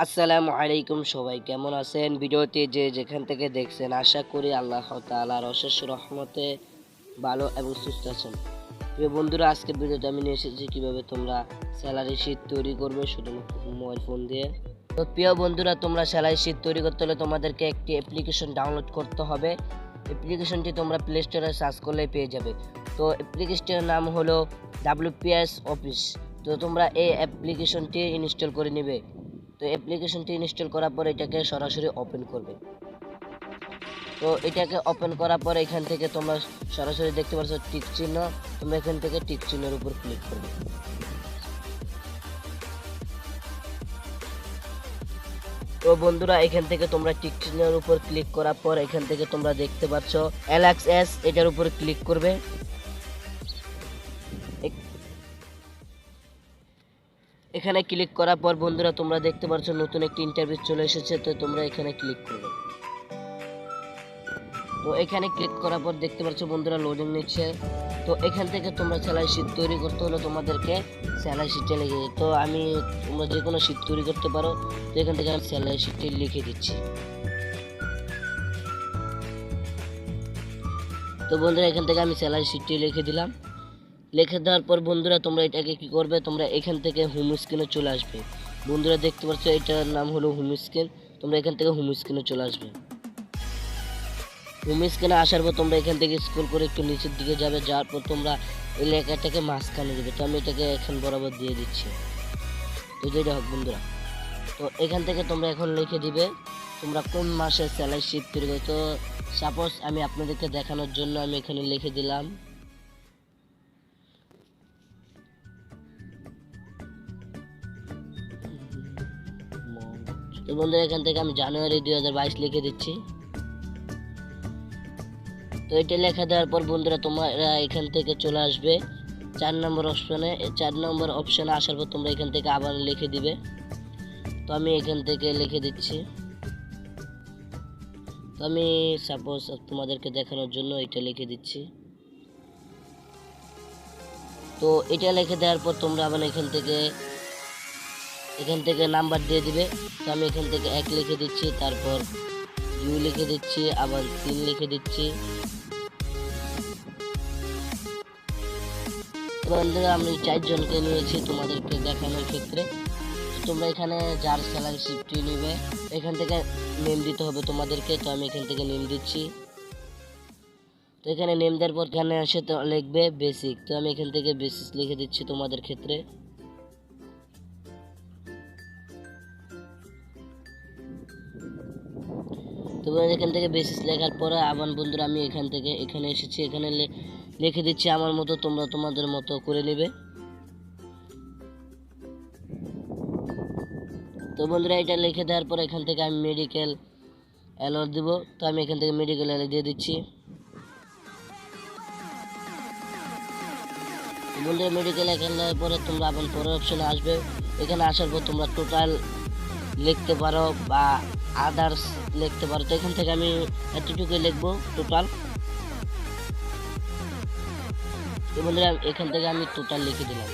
আসসালামু আলাইকুম, সবাই কেমন আছেন? ভিডিওটি যে যেখান থেকে দেখছেন আশা করি আল্লাহ তাআলার অশেষ রহমতে ভালো এবং সুস্থ আছেন। প্রিয় বন্ধুরা, আজকের ভিডিওতে আমি নিয়ে এসেছি কিভাবে তোমরা স্যালারি শিট তৈরি করবে শুধুমাত্র মোবাইল ফোন দিয়ে। তো প্রিয় বন্ধুরা, তোমরা স্যালারি শিট তৈরি করতে হলে তোমাদেরকে একটি অ্যাপ্লিকেশন ডাউনলোড করতে হবে। অ্যাপ্লিকেশনটি তোমরা প্লে স্টোরে সার্চ করলেই পেয়ে যাবে। তো অ্যাপ্লিকেশনটির নাম হলো WPS অফিস। তো তোমরা এই অ্যাপ্লিকেশনটি ইনস্টল করে নেবে। তো অ্যাপ্লিকেশনটি ইনস্টল করার পর এটাকে সরাসরি ওপেন করবে। তো এটাকে ওপেন করার পর এখান থেকে তোমরা সরাসরি দেখতে পাচ্ছ টিক চিহ্ন। তোমরা এখান থেকে টিক চিহ্নের উপর ক্লিক করবে। তো বন্ধুরা, এখান থেকে তোমরা টিক চিহ্নের উপর ক্লিক করার পর এখান থেকে তোমরা দেখতে পাচ্ছ LXS, এটার উপর ক্লিক করবে। এখানে ক্লিক করার পর বন্ধুরা তোমরা দেখতে পাচ্ছ নতুন একটি ইন্টারভিউ চলে এসেছে। তো তোমরা এখানে ক্লিক করবে। তো এখানে ক্লিক করার পর দেখতে পাচ্ছ বন্ধুরা লোডিং নিচ্ছে। তো এখান থেকে তোমরা স্যালারি শিট তৈরি করতে হলে তোমাদেরকে স্যালারি শিটে লিখে, তো তোমরা যে কোনো শিট তৈরি করতে পারো। তো এখান থেকে আমি স্যালারি শিটটি লিখে দিচ্ছি। তো বন্ধুরা, এখান থেকে আমি স্যালারি শিটটি লিখে দিলাম। লিখে দেওয়ার পর বন্ধুরা তোমরা এটাকে কি করবে, তোমরা এখান থেকে হোম স্ক্রিনে চলে আসবে। বন্ধুরা দেখতে পাচ্ছ এটার নাম হলো হোম স্ক্রিন। তোমরা এখান থেকে হোম স্ক্রিনে চলে আসবে। হোম স্ক্রিনে আসার পর তোমরা এখান থেকে স্ক্রল করে একটু নিচের দিকে যাবে। যাওয়ার পর তোমরা এই লেখাটাকে মাঝখানে দেবে। তো আমি এটাকে এখন বরাবর দিয়ে দিচ্ছি। তো যেটা হোক বন্ধুরা, তো এখান থেকে তোমরা এখন লিখে দিবে তোমরা কোন মাসে স্যালারি শিট তৈরি করবে। তো সাপোজ আমি আপনাদেরকে দেখানোর জন্য আমি এখানে লিখে দিলাম তো বন্ধুরা, এখান থেকে আমি জানুয়ারি 2022 লিখে দিচ্ছি। তো এটা লেখা দেওয়ার পর বন্ধুরা তোমরা এখান থেকে চলে আসবে 4 নম্বর অপশনে। 4 নম্বর অপশনে আসার পর তোমরা এখান থেকে আবার লিখে দিবে। তো আমি এখান থেকে লিখে দিচ্ছি। তো আমি সাপোজ তোমাদেরকে দেখানোর জন্য এটা লিখে দিচ্ছি। তো এটা লিখে দেওয়ার পর তোমরা আবার এখান থেকে নাম্বার দিয়ে দিবে। তো আমি এখান থেকে 1 লিখে দিচ্ছি, তারপর 2 লিখে দিচ্ছি, আবার 3 লিখে দিচ্ছি। বন্ধুরা, আমি 4 জনকে নিয়েছি তোমাদেরকে দেখানোর ক্ষেত্রে। তোমরা এখানে যার স্যালারি শিটটি নেবে এখান থেকে নেম দিতে হবে তোমাদেরকে। তো আমি এখান থেকে নেম দিচ্ছি। তো এখানে নেম দেওয়ার পর এখানে এসে তো লিখবে বেসিক। তো আমি এখান থেকে বেসিক লিখে দিচ্ছি তোমাদের ক্ষেত্রে। তো এখান থেকে বেসিস লেখার পরে আবার বন্ধুরা আমি এখানে এসেছি। এখানে লিখে দিচ্ছি আমার মতো, তোমরা তোমাদের মতো করে নেবে। তো বন্ধুরা, এটা লিখে দেওয়ার পর এখান থেকে আমি মেডিকেল অ্যালার্ট দেব। তো আমি এখান থেকে মেডিকেল অ্যালার্ট দিয়ে দিচ্ছি। বন্ধুরা, মেডিকেল অ্যালার্ট পরে তোমরা আবার পরের অপশনে আসবে। এখানে আসার পর তোমরা টোটাল লিখতে পারো বা আদার্স লিখতে পারো। তো এখান থেকে আমি এতটুকু লিখবো টোটাল। তো বন্ধুরা, এখান থেকে আমি টোটাল লিখে দিলাম।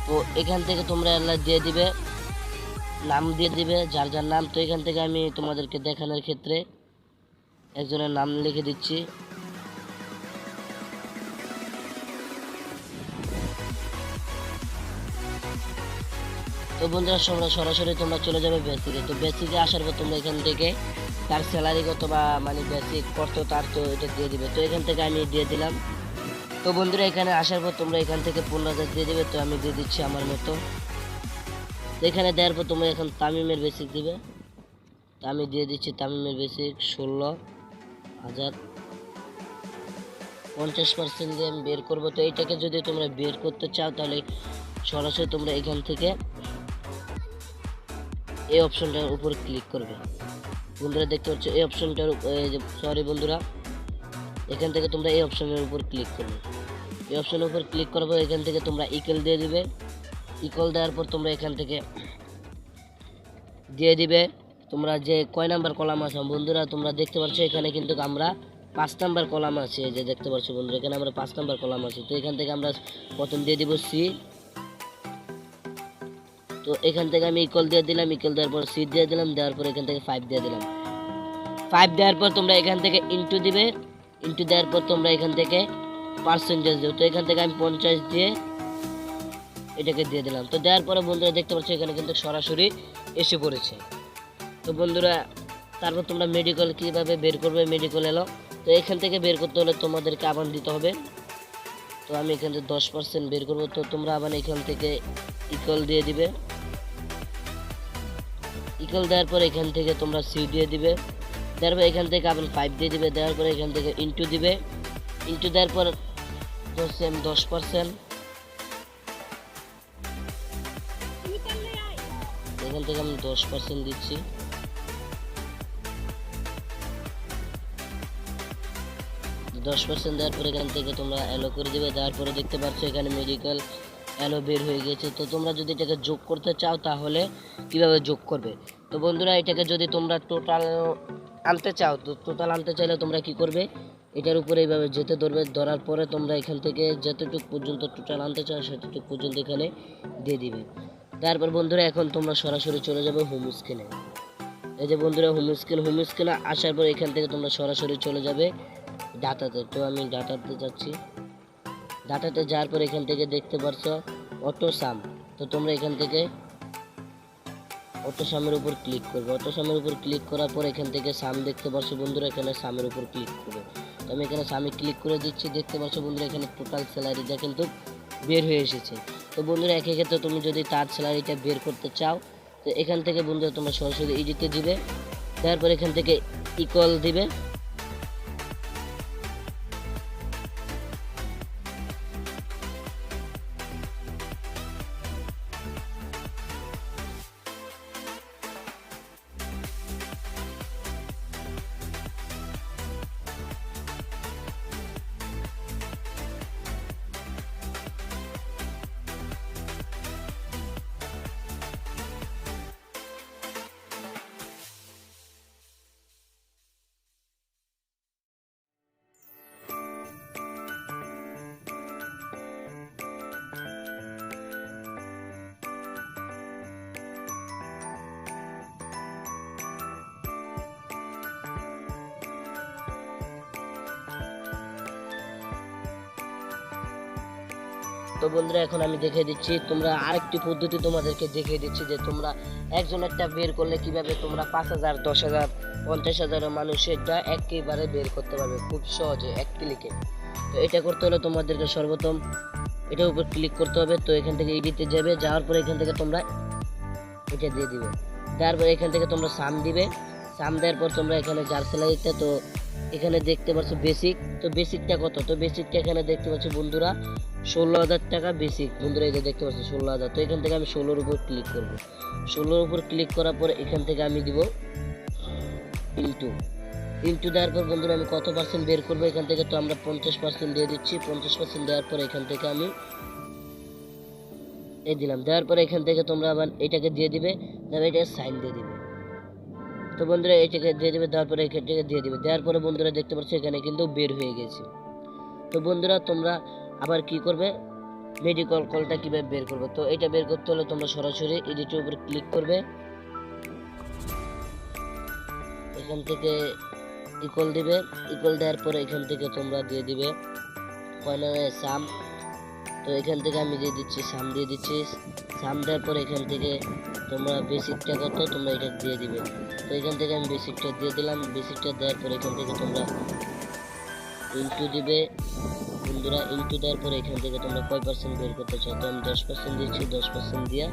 তো এখান থেকে তোমরা অ্যালার্ট দিয়ে দিবে, নাম দিয়ে দিবে যার যার নাম। তো এখান থেকে আমি তোমাদেরকে দেখানোর ক্ষেত্রে একজনের নাম লিখে দিচ্ছি। তো বন্ধুরা, সরাসরি তোমরা চলে যাবে বেসিকে। তো বেসিকে আসার পর তোমরা এখান থেকে তার স্যালারি কত বা বেসিক কত তার তো এটা দিয়ে দিবে। তো এখান থেকে আমি দিয়ে দিলাম। তো বন্ধুরা, এখানে আসার পর তোমরা এখান থেকে 15,000 দিয়ে দিবে। তো আমি দিয়ে দিচ্ছি আমার মতো। তো এখানে দেওয়ার পর তোমরা এখন তামিমের বেসিক দিবে। তো আমি দিয়ে দিচ্ছি তামিমের বেসিক 16,000। 50% দিয়ে আমি বের করবো। তো এইটাকে যদি তোমরা বের করতে চাও তাহলে সরাসরি তোমরা এখান থেকে এই অপশনটার উপর ক্লিক করবে। বন্ধুরা দেখতে পাচ্ছ এই অপশনটার সরি বন্ধুরা, এখান থেকে তোমরা এই অপশনের উপর ক্লিক করবে। এই অপশনের উপর ক্লিক করার পর এখান থেকে তোমরা ইকুয়াল দিয়ে দিবে। ইকুয়াল দেওয়ার পর তোমরা এখান থেকে দিয়ে দিবে তোমরা যে কয় নাম্বার কলাম আছে। বন্ধুরা তোমরা দেখতে পাচ্ছ এখানে কিন্তু আমরা 5 নাম্বার কলাম আছে। যে দেখতে পাচ্ছ বন্ধুরা, এখানে আমরা 5 নাম্বার কলাম আছে। তো এখান থেকে আমরা প্রথম দিয়ে দিব সি। তো এখান থেকে আমি ইকুয়াল দিয়ে দিলাম, ইকুয়াল দেওয়ার পর সি দিয়ে দিলাম, দেওয়ার পর এখান থেকে 5 দিয়ে দিলাম। 5 দেওয়ার পর তোমরা এখান থেকে ইনটু দিবে, ইনটু দেওয়ার পর তোমরা এখান থেকে পার্সেন্টেজ দেবে। তো এখান থেকে আমি 50 দিয়ে এটাকে দিয়ে দিলাম। তো দেওয়ার পরে বন্ধুরা দেখতে পাচ্ছ এখানে কিন্তু সরাসরি এসে পড়েছে। তো বন্ধুরা তারপর তোমরা মেডিকেল কীভাবে বের করবে, মেডিকেল এলো। তো এখান থেকে বের করতে হলে তোমাদেরকে আবার দিতে হবে। তো আমি এখান থেকে 10% বের করবো। তো তোমরা আবার এখান থেকে ইকুয়াল দিয়ে দিবে, ইকুয়াল দেওয়ার পর এখান থেকে তোমরা সি দিয়ে দিবে, দেওয়ার পর এখান থেকে আবার 5 দিয়ে দিবে, দেওয়ার পর এখান থেকে ইনটু দিবে, ইনটু দেওয়ার পর সেম 10%, এখান থেকে আমি 10% দিচ্ছি। দশ পার্সেন্ট দেওয়ার পর এখান থেকে তোমরা অ্যালো করে দেবে। দেওয়ার পরে দেখতে পাচ্ছ এখানে মেডিকেল অ্যালো বের হয়ে গেছে। তো তোমরা যদি এটাকে যোগ করতে চাও তাহলে কিভাবে যোগ করবে? তো বন্ধুরা এটাকে যদি তোমরা টোটাল আনতে চাও, তো টোটাল আনতে চাইলে তোমরা কি করবে, এটার উপরে এইভাবে যেতে ধরবে, ধরার পরে তোমরা এখান থেকে যতটুকু পর্যন্ত টোটাল আনতে চাও সেতটুকু পর্যন্ত এখানে দিয়ে দিবে। তারপর বন্ধুরা এখন তোমরা সরাসরি চলে যাবে হোম স্ক্রিনে। এই যে বন্ধুরা হোম স্ক্রিনে আসার পর এখান থেকে তোমরা সরাসরি চলে যাবে ডাটাতে। তো আমি ডাটাতে যাচ্ছি, ডাটাতে যাওয়ার পর এখান থেকে দেখতে পাচ্ছ অটো সাম। তো তোমরা এখান থেকে অটো সামের উপর ক্লিক করবে, অটো সামের উপর ক্লিক করার পর এখান থেকে সাম দেখতে পাচ্ছ বন্ধুরা, এখানে সামের উপর ক্লিক করবে। তো আমি এখানে সামে ক্লিক করে দিচ্ছি। দেখতে পাচ্ছ বন্ধুরা এখানে টোটাল স্যালারিটা কিন্তু বের হয়ে এসেছে। তো বন্ধুরা একই ক্ষেত্রে তুমি যদি তার স্যালারিটা বের করতে চাও, তো এখান থেকে বন্ধুরা তোমরা সরাসরি এডিটে দিবে, তারপর এখান থেকে ইকুয়াল দিবে, তো বন্ধুরা এখন আমি দেখিয়ে দিচ্ছি, তোমরা আরেকটি পদ্ধতি তোমাদেরকে দেখিয়ে দিচ্ছি যে তোমরা একজন একটা বের করলে কিভাবে তোমরা 5,000, 10,000, 50,000 মানুষেরটা একেবারে বের করতে পারবে খুব সহজে এক ক্লিকে। তো এটা করতে হলে তোমাদেরকে সর্বপ্রথম এটার উপর ক্লিক করতে হবে। তো এখান থেকে এডিটে যাবে, যাওয়ার পরে এখান থেকে তোমরা এটা দিয়ে দিবে, তারপর এখান থেকে তোমরা সাম দিবে, সাম দেওয়ার পর তোমরা এখানে যার স্যালারিটা, তো এখানে দেখতে পাচ্ছ বেসিক। তো বেসিকটা কত? তো বেসিকটা এখানে দেখতে পাচ্ছ বন্ধুরা 16,000 টাকা বেসিক। বন্ধুরা এই যে দেখতে পাচ্ছ 16,000। তো এখান থেকে আমি 16-র উপর ক্লিক করব। 16-র উপর ক্লিক করার পরে এখান থেকে আমি দিব ইনটু, ইনটু দেওয়ার পর বন্ধুরা আমি কত পার্সেন্ট বের করবো এখান থেকে, তো আমরা 50% দিয়ে দিচ্ছি। 50% দেওয়ার পর এখান থেকে আমি এই দিলাম, দেওয়ার পরে এখান থেকে তোমরা আবার এটাকে দিয়ে দিবে, তারপর এটাকে সাইন দিয়ে দিবে। তো বন্ধুরা এটাকে দিয়ে দিবে, দেওয়ার পরে এখান থেকে দিয়ে দিবে, দেওয়ার পরে বন্ধুরা দেখতে পাচ্ছ এখানে কিন্তু বের হয়ে গেছে। তো বন্ধুরা তোমরা আবার কি করবে, মেডিকেল কলটা কিভাবে বের করবে? তো এটা বের করতে হলে তোমরা সরাসরি এডিটের উপর ক্লিক করবে, এখান থেকে ইকুয়াল দিবে, ইকুয়াল দেওয়ার পরে এখান থেকে তোমরা দিয়ে দিবে কয়নারে সাম। তো এখান থেকে আমি দিয়ে দিচ্ছি সাম, দিয়ে দিচ্ছি সাম দেওয়ার পরে এখান থেকে তোমরা বেসিকটা কত তোমরা এটা দিয়ে দিবে। তো এখান থেকে আমি বেসিকটা দিয়ে দিলাম, বেসিকটা দেওয়ার পরে এখান থেকে তোমরা ইনটু দিবে বন্ধুরা, ইনটু দেওয়ার পরে এখান থেকে তোমরা কয় পার্সেন্ট বের করতে চাও। তো আমি 10% দিচ্ছি, 10% দিয়া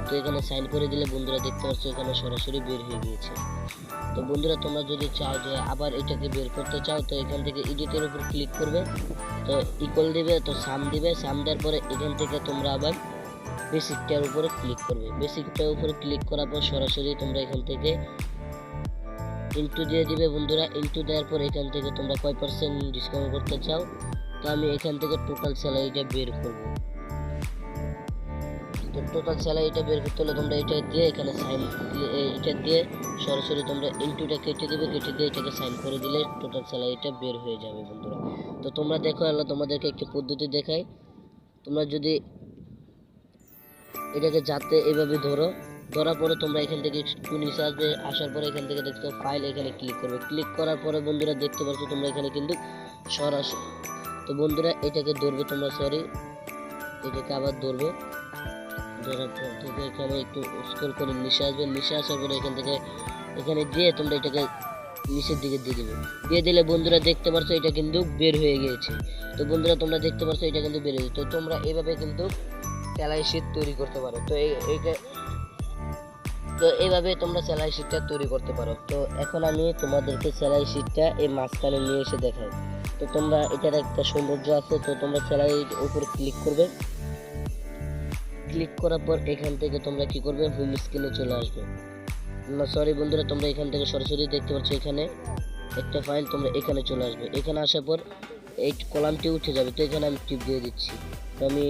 তো এখানে সাইন করে দিলে বন্ধুরা দেখতে পাচ্ছ এখানে সরাসরি বের হয়ে গিয়েছে। তো বন্ধুরা তোমরা যদি চাও যে আবার এটাকে বের করতে চাও, তো এখান থেকে এডিটের উপর ক্লিক করবে, তো ইকুয়াল দিবে, তো সাম দিবে, সাম দেওয়ার পরে এখান থেকে তোমরা আবার বেসিকটার উপরে ক্লিক করবে, বেসিকটার উপরে ক্লিক করার পর সরাসরি তোমরা এখান থেকে ইনটু দিয়ে দিবে বন্ধুরা, ইনটু দেওয়ার পর এখান থেকে তোমরা কয় পার্সেন্ট ডিসকাউন্ট করতে চাও। তো আমি এখান থেকে টোটাল স্যালারিটা বের করব। তো টোটাল স্যালারিটা বের করতে হলে তোমরা এটা দিয়ে এখানে সাইন, এটা দিয়ে সরাসরি তোমরা ইনটুটা কেটে দিবে, কেটে দিয়ে এটাকে সাইন করে দিলে টোটাল স্যালারিটা বের হয়ে যাবে বন্ধুরা। তো তোমরা দেখো, আল্লাহ তোমাদেরকে একটি পদ্ধতি দেখাই, তোমরা যদি এটাকে যাতে এভাবে ধরো, ধরার পরে তোমরা এখান থেকে একটু নিচে আসবে, আসার পরে এখান থেকে দেখতে ফাইল, এখানে ক্লিক করবে। ক্লিক করার পরে বন্ধুরা দেখতে পাচ্ছ তোমরা এখানে কিন্তু সরাসরি, তো বন্ধুরা এটাকে ধরবে তোমরা, সরি এটাকে আবার ধরবে, ধরার পর থেকে এখানে একটু স্ক্রল করে নিচে আসবে, নিচে আসার পরে এখান থেকে এখানে দিয়ে তোমরা এটাকে নিচের দিকে দিয়ে দেবে। দিয়ে দিলে বন্ধুরা দেখতে পাচ্ছ এটা কিন্তু বের হয়ে গিয়েছে। তো বন্ধুরা তোমরা দেখতে পাচ্ছ এটা কিন্তু বের হয়েছে। তো তোমরা এইভাবে কিন্তু সেলাই শীট তৈরি করতে পারো। তো এইভাবে তোমরা সেলাই শীটটা তৈরি করতে পারো। তো এখন আমি তোমাদেরকে সেলাই শীটটা এই মাঝখানে নিয়ে এসে দেখাই। তো তোমরা এটার একটা সৌন্দর্য আছে, তো তোমরা সেলাইয়ের উপর ক্লিক করবে। ক্লিক করার পর এখান থেকে তোমরা কি করবে, হোম স্ক্রিনে চলে আসবে। না সরি বন্ধুরা, তোমরা এখান থেকে সরাসরি দেখতে পাচ্ছ এখানে একটা ফাইল, তোমরা এখানে চলে আসবে। এখানে আসার পর এই কলামটি উঠে যাবে। তো এখানে আমি টিপ দিয়ে দিচ্ছি। তো আমি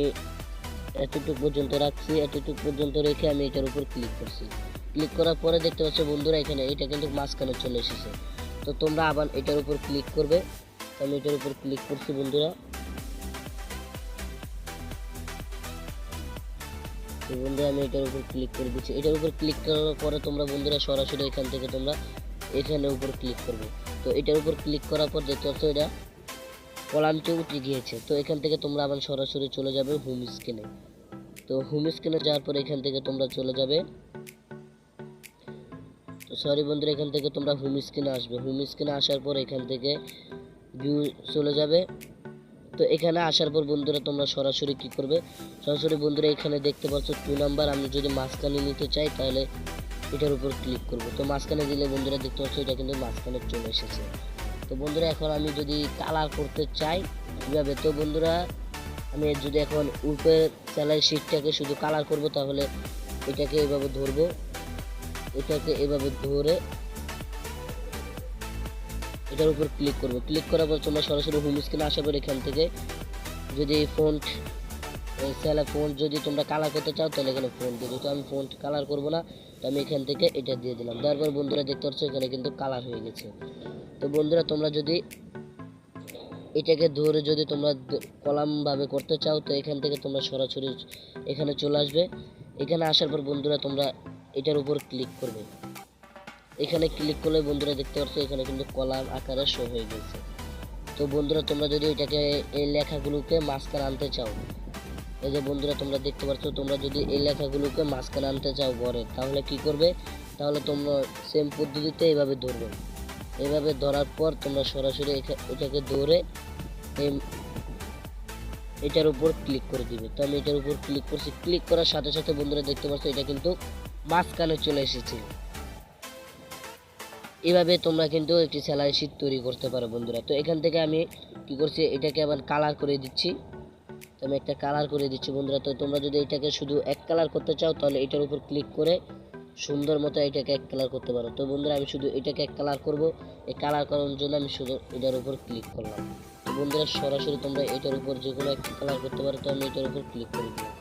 এতটুকু পর্যন্ত রাখছি, এতটুকু পর্যন্ত রেখে আমি এটার উপর ক্লিক করছি। ক্লিক করার পরে দেখতে পাচ্ছ বন্ধুরা এখানে এটা কিন্তু মাঝখানে চলে এসেছে। তো তোমরা আবার এটার উপর ক্লিক করবে। আমি এটার উপর ক্লিক করছি বন্ধুরা। তো বন্ধুরা আমি এটার উপর ক্লিক করে দিচ্ছি। এটার উপর ক্লিক করার পরে তোমরা বন্ধুরা সরাসরি এখান থেকে তোমরা এখানে উপর ক্লিক করবে। তো এটার উপর ক্লিক করার পর দেখতে পাচ্ছ এটা কলামটি উঠে গিয়েছে। তো এখান থেকে তোমরা আবার সরাসরি চলে যাবে হোম স্ক্রিনে। তো হোম স্ক্রিনে যাওয়ার পর এখান থেকে তোমরা চলে যাবে, তো সরি বন্ধুরা এখান থেকে তোমরা হোম স্ক্রিনে আসবে। হোম স্ক্রিনে আসার পর এখান থেকে ভিউ চলে যাবে। তো এখানে আসার পর বন্ধুরা তোমরা সরাসরি কি করবে, সরাসরি বন্ধুরা এখানে দেখতে পাচ্ছ 2 নাম্বার, আমি যদি মাঝখানে নিতে চাই তাহলে এটার উপর ক্লিক করব। তো মাঝখানে দিলে বন্ধুরা দেখতে পাচ্ছ এটা কিন্তু মাঝখানে চলে এসেছে। তো বন্ধুরা এখন আমি যদি কালার করতে চাই কীভাবে, তো বন্ধুরা আমি যদি এখন উপরের সেলাই শীটটাকে শুধু কালার করব, তাহলে এটাকে এভাবে ধরবো, এটাকে এভাবে ধরে এটার উপর ক্লিক করব। ক্লিক করার পর তোমরা সরাসরি হোম স্ক্রিনে আসার পর এখান থেকে যদি ফন্ট সেলাই ফন্ট যদি তোমরা কালার করতে চাও তাহলে এখানে ফন্ট দিয়ে, তো আমি ফন্ট কালার করব না, তো আমি এখান থেকে এটা দিয়ে দিলাম। দেওয়ার পর বন্ধুরা দেখতে পাচ্ছ এখানে কিন্তু কালার হয়ে গেছে। তো বন্ধুরা তোমরা যদি এটাকে ধরে যদি তোমরা কলামভাবে করতে চাও, তো এখান থেকে তোমরা সরাসরি এখানে চলে আসবে। এখানে আসার পর বন্ধুরা তোমরা এটার উপর ক্লিক করবে। এখানে ক্লিক করলে বন্ধুরা দেখতে পাচ্ছ এখানে কিন্তু কলাম আকারে শো হয়ে গেছে। তো বন্ধুরা তোমরা যদি এটাকে এই লেখাগুলোকে মাঝখানে আনতে চাও, এই যে বন্ধুরা তোমরা দেখতে পাচ্ছ, তোমরা যদি এই লেখাগুলোকে মাঝখানে আনতে চাও ঘরে, তাহলে কি করবে, তাহলে তোমরা সেম পদ্ধতিতে এইভাবে ধরবে। এইভাবে ধরার পর তোমরা সরাসরি এটাকে ধরে এটার উপর ক্লিক করে দিবে। তো আমি এটার উপর ক্লিক করছি। ক্লিক করার সাথে সাথে বন্ধুরা দেখতে পাচ্ছ এটা কিন্তু মাঝখানে চলে এসেছে। এভাবে তোমরা কিন্তু একটি সেলাই শীট তৈরি করতে পারো বন্ধুরা। তো এখান থেকে আমি কি করছি, এটাকে আবার কালার করে দিচ্ছি। তো আমি একটা কালার করে দিচ্ছি বন্ধুরা। তো তোমরা যদি এটাকে শুধু এক কালার করতে চাও তাহলে এটার উপর ক্লিক করে সুন্দর মতো এটাকে এক কালার করতে পারো। তো বন্ধুরা আমি শুধু এটাকে এক কালার করব, এই কালার করার জন্য আমি শুধু এটার উপর ক্লিক করলাম। তো বন্ধুরা সরাসরি তোমরা এটার উপর যে কোনো একটা কালার করতে পারো। তো আমি এটার উপর ক্লিক করে দিলাম।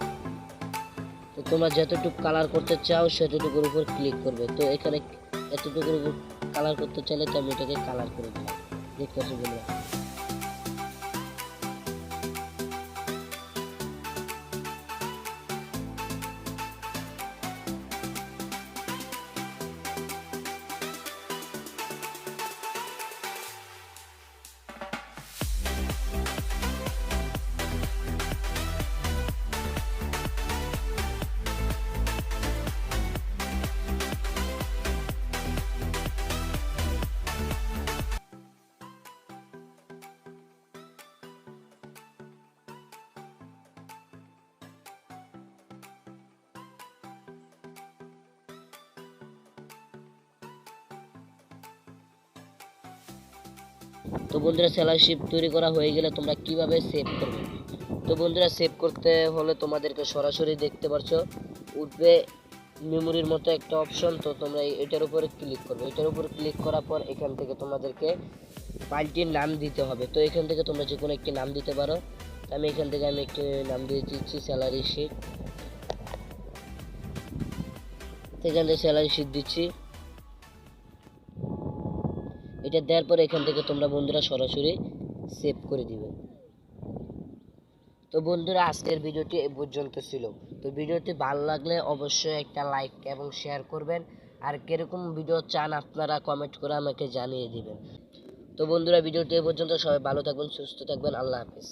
তো তোমরা যতটুকু কালার করতে চাও সেতটুকুর উপর ক্লিক করবে। তো এখানে এতটুকুর উপর কালার করতে চাইলে তো আমি এটাকে কালার করে দিলাম, দেখতে পাচ্ছি বন্ধুরা। তো বন্ধুরা সেলাই শীট তৈরি করা হয়ে গেলে তোমরা কিভাবে সেভ করবে, তো বন্ধুরা সেভ করতে হলে তোমাদেরকে সরাসরি দেখতে পাচ্ছ উঠবে মেমোরির মতো একটা অপশন। তো তোমরা এটার উপরে ক্লিক করবে। এটার উপর ক্লিক করার পর এখান থেকে তোমাদেরকে ফাইলটির নাম দিতে হবে। তো এখান থেকে তোমরা যে কোনো একটি নাম দিতে পারো। আমি এখান থেকে একটি নাম দিয়ে দিচ্ছি স্যালারি শীট। এখান থেকে স্যালারি শীট দিচ্ছি। এটা দেওয়ার পরে এখান থেকে তোমরা বন্ধুরা সরাসরি সেভ করে দিবে। তো বন্ধুরা আজকের ভিডিওটি এই পর্যন্ত ছিল। তো ভিডিওটি ভালো লাগলে অবশ্যই একটা লাইক এবং শেয়ার করবেন। আর কিরকম ভিডিও চান আপনারা কমেন্ট করে আমাকে জানিয়ে দিবেন। তো বন্ধুরা, ভিডিওটি এ পর্যন্ত। সবাই ভালো থাকবেন, সুস্থ থাকবেন। আল্লাহ হাফিজ।